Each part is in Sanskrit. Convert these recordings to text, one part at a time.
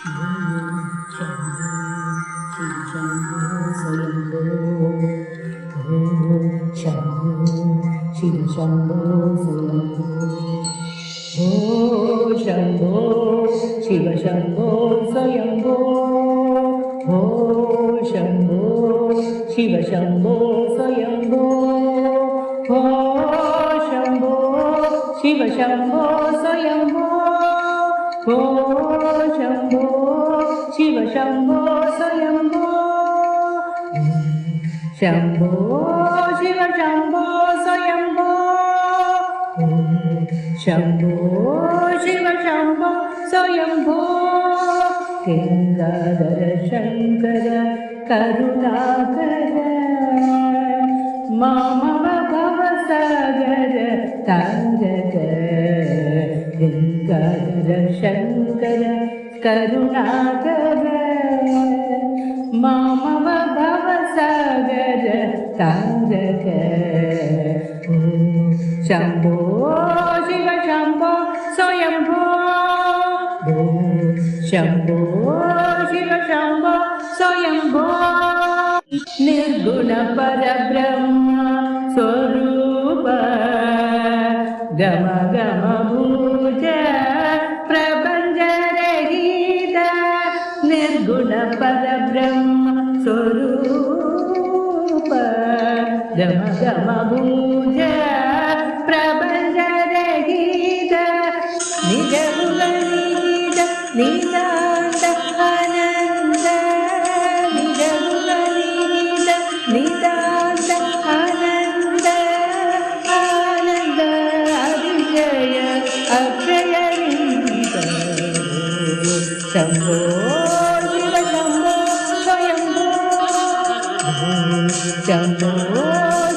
शम्भो शिव शम्भो शम्भो शिव शम्भो स्वयम्भो शम्भो शिव शम्भो स्वयम्भो शम्भो शिव शम्भो स्वयम्भो शम्भो शिव शम्भो स्वयम्भो शम्भो शिव शम्भो स्वयम्भो शम्भो शिव शम्भो स्वयम्भो गङ्गाधर शङ्कर करुणाकर मामव भवसागर तारक गङ्गाधर शङ्कर करुणाकर मामव भवसागर तारक शम्भो शिव शम्भो स्वयम्भो शम्भो शिव शम्भो स्वयम्भो निर्गुण परब्रह्म स्वरूप गम गम भूज प्रपञ्चरहित निर्गुण परब्रह्म स्वरूप गम गम भूज प्रपञ्चरहित निजगुणनिहित नितान्त आनन्द निजगुणनिहित नितान्त आनन्द आनन्द अतिशय अक्षयनिहित शम्भो शिव शम्भो स्वयम्भो शम्भो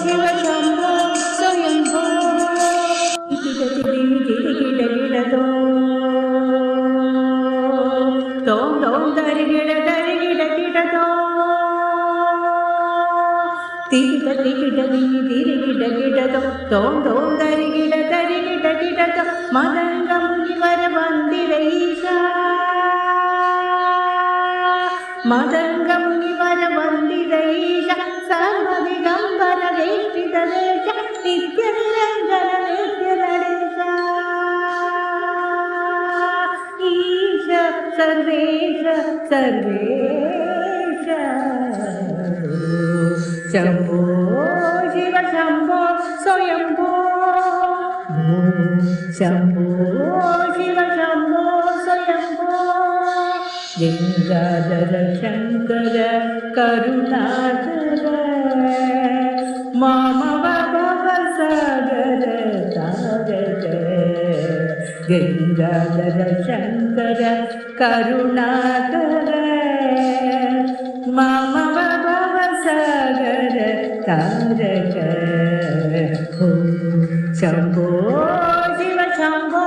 शिव शम्भो स्वयम्भो गिडगिडगिडगिडगिडतो तों तों दरिगिडगिडगिडतो तिरिगिडगिडगिडगिडतो तों तों दरिगिडगिडगिडतो मदङ्गमुनिवर वन्दिरैषा मदङ्गमुनिवर वन्दिरैषा सर्वदिगम्बर वेष्टितदेश नित्यनिरञ्जन नित्यनरेश ईश सर्वेश सर्वेश शम्भो शिव शम्भो स्वयम्भो शम्भो शिव शम्भो स्वयम्भो गङ्गाधर शङ्कर करुणाकर मामव भवसागर तारक गङ्गाधर शङ्कर करुणाकर मामव भवसागर तारक शम्भो शिव शम्भो